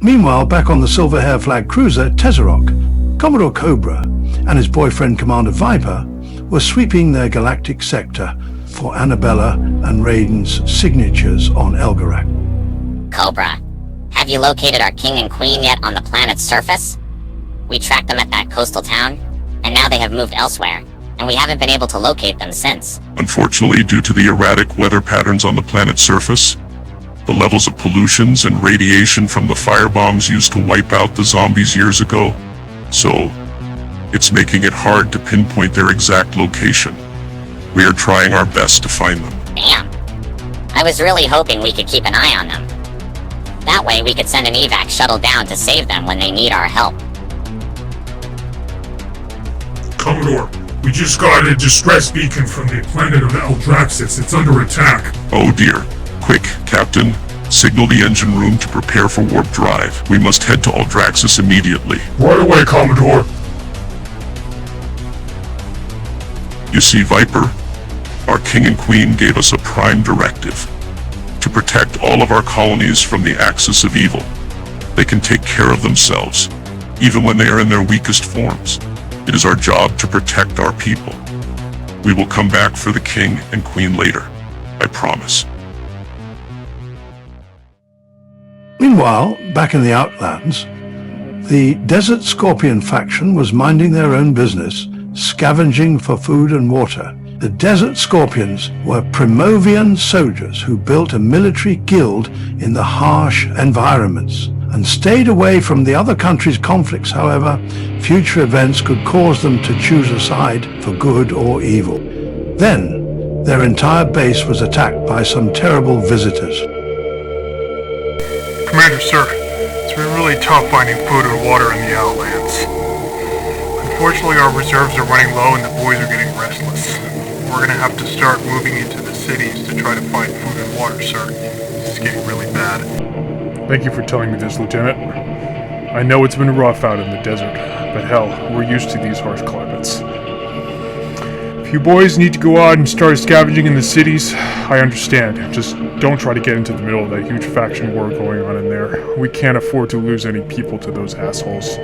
Meanwhile, back on the Silver Hair flag cruiser Tezzerock, Commodore Cobra and his boyfriend Commander Viper were sweeping their galactic sector for Annabella and Rayden's signatures on Elgarak. Cobra, have you located our king and queen yet on the planet's surface? We tracked them at that coastal town, and now they have moved elsewhere, and we haven't been able to locate them since. Unfortunately, due to the erratic weather patterns on the planet's surface, the levels of pollutions and radiation from the firebombs used to wipe out the zombies years ago, so it's making it hard to pinpoint their exact location. We are trying our best to find them. Damn. I was really hoping we could keep an eye on them. That way we could send an evac shuttle down to save them when they need our help. Commodore, we just got a distress beacon from the planet of Eldraxis. It's under attack. Oh dear. Quick, Captain. Signal the engine room to prepare for warp drive. We must head to Eldraxis immediately. Right away, Commodore. You see, Viper, our king and queen gave us a prime directive to protect all of our colonies from the axis of evil. They can take care of themselves, even when they are in their weakest forms. It is our job to protect our people. We will come back for the king and queen later. I promise. Meanwhile, back in the Outlands, the Desert Scorpion faction was minding their own business, scavenging for food and water. The Desert Scorpions were Primovian soldiers who built a military guild in the harsh environments and stayed away from the other countries' conflicts. However, future events could cause them to choose a side for good or evil. Then, their entire base was attacked by some terrible visitors. Commander, sir, it's been really tough finding food and water in the Outlands. Unfortunately, our reserves are running low and the boys are getting restless. We're gonna have to start moving into the cities to try to find food and water, sir. This is getting really bad. Thank you for telling me this, Lieutenant. I know it's been rough out in the desert, but hell, we're used to these harsh climates. If you boys need to go out and start scavenging in the cities, I understand. Just don't try to get into the middle of that huge faction war going on in there. We can't afford to lose any people to those assholes.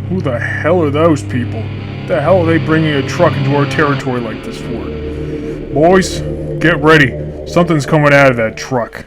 Who the hell are those people? The hell are they bringing a truck into our territory like this for? Boys, get ready. Something's coming out of that truck.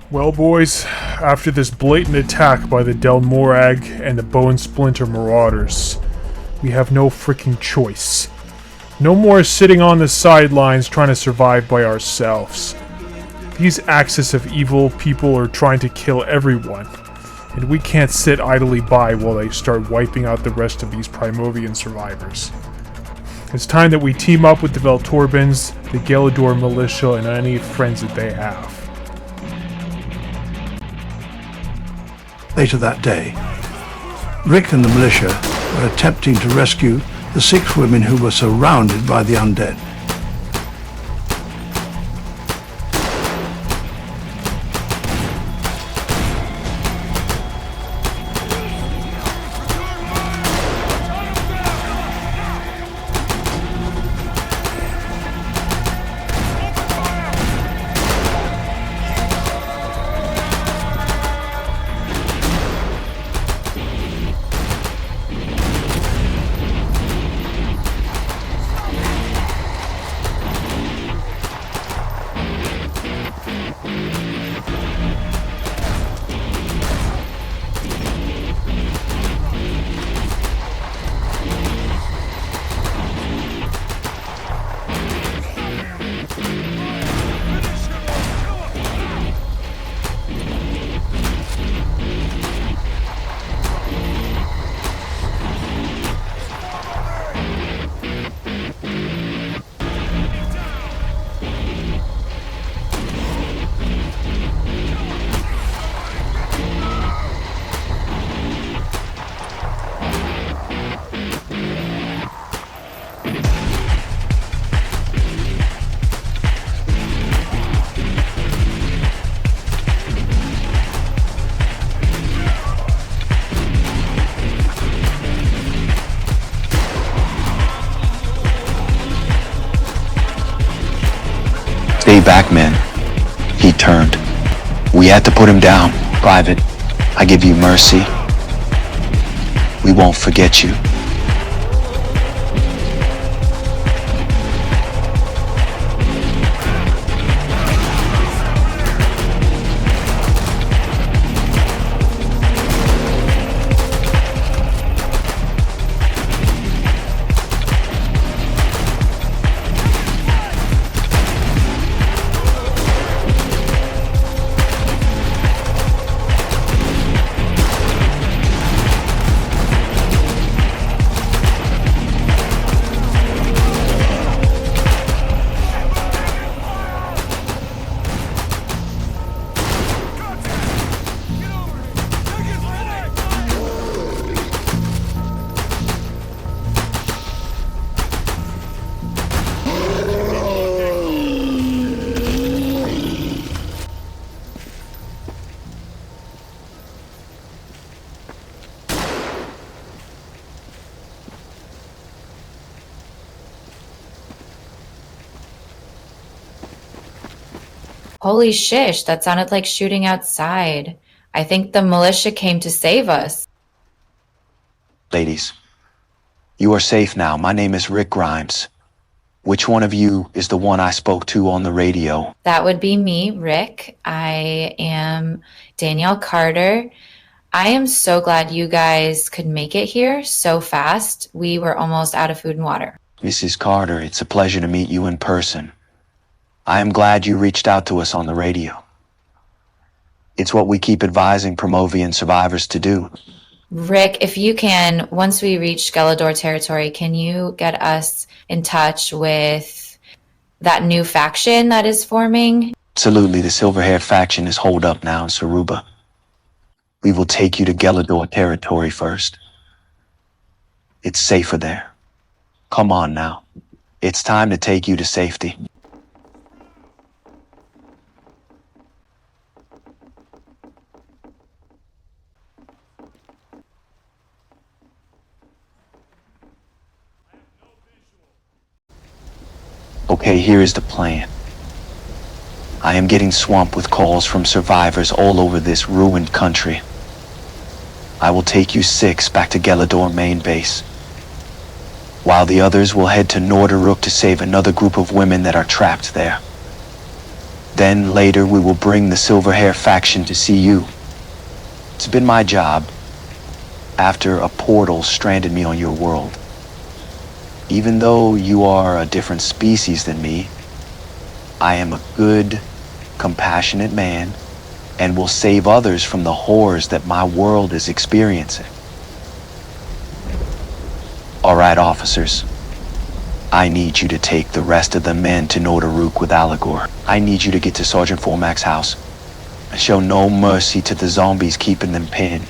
Well, boys, after this blatant attack by the Del Morag and the Bone Splinter Marauders, we have no freaking choice. No more sitting on the sidelines trying to survive by ourselves. These axis of evil people are trying to kill everyone, and we can't sit idly by while they start wiping out the rest of these Primovian survivors. It's time that we team up with the Veltorbans, the Gelador militia, and any friends that they have. Later that day, Rick and the militia were attempting to rescue the 6 women who were surrounded by the undead. Stay back, men. He turned. We had to put him down. Private, I give you mercy. We won't forget you. Holy shish, that sounded like shooting outside. I think the militia came to save us. Ladies, you are safe now. My name is Rick Grimes. Which one of you is the one I spoke to on the radio? That would be me, Rick. I am Danielle Carter. I am so glad you guys could make it here so fast. We were almost out of food and water. Mrs. Carter, it's a pleasure to meet you in person. I am glad you reached out to us on the radio. It's what we keep advising Primovian survivors to do. Rick, if you can, once we reach Gelador territory, can you get us in touch with that new faction that is forming? Absolutely, the silver-haired faction is holed up now in Suruba. We will take you to Gelador territory first. It's safer there. Come on now. It's time to take you to safety. Okay, here is the plan. I am getting swamped with calls from survivors all over this ruined country. I will take you 6 back to Gelador main base, while the others will head to Norderuk to save another group of women that are trapped there. Then later we will bring the Silverhair faction to see you. It's been my job, after a portal stranded me on your world. Even though you are a different species than me, I am a good, compassionate man and will save others from the horrors that my world is experiencing. All right, officers. I need you to take the rest of the men to Nordaruk with Allegor. I need you to get to Sergeant Formac's house. Show no mercy to the zombies keeping them pinned.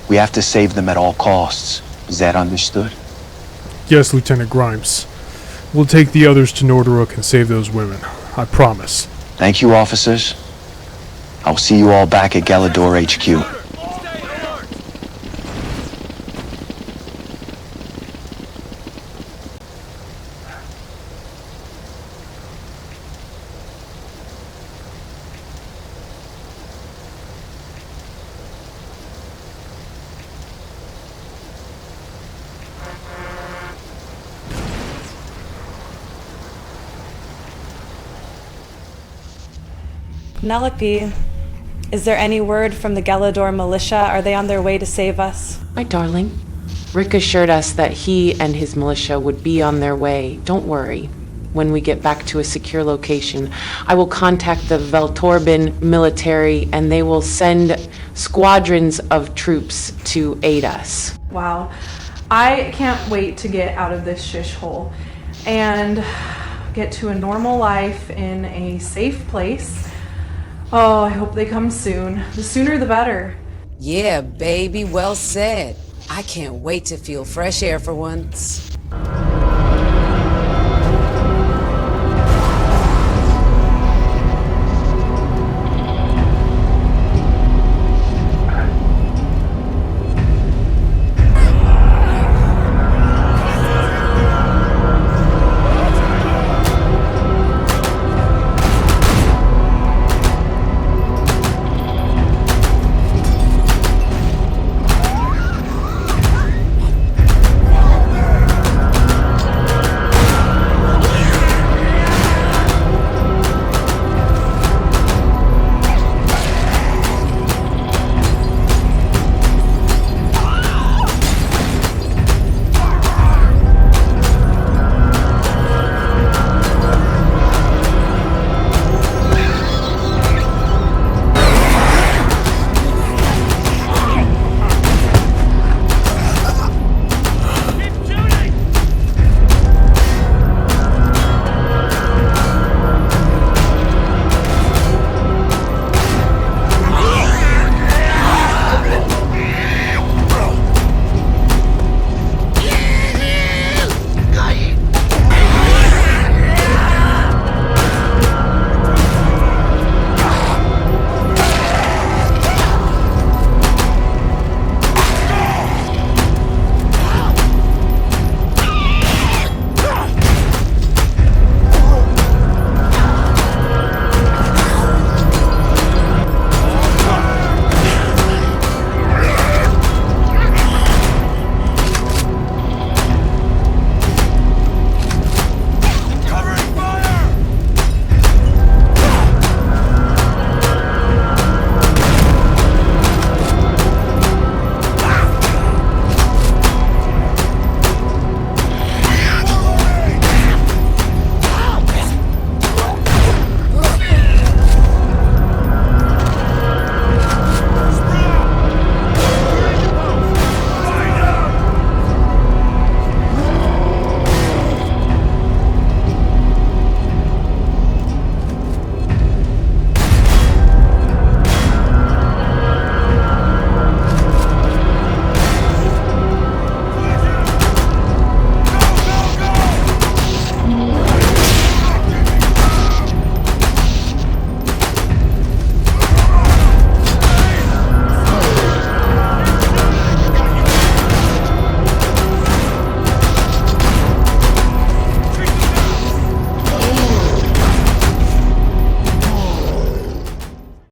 We have to save them at all costs. Is that understood? Yes, Lieutenant Grimes. We'll take the others to Nordaruk and save those women. I promise. Thank you, officers. I'll see you all back at Galador HQ. Penelope, is there any word from the Galador militia? Are they on their way to save us? My darling, Rick assured us that he and his militia would be on their way. Don't worry. When we get back to a secure location, I will contact the Veltorben military and they will send squadrons of troops to aid us. Wow. I can't wait to get out of this shithole and get to a normal life in a safe place. Oh, I hope they come soon. The sooner the better. Yeah, baby, well said. I can't wait to feel fresh air for once.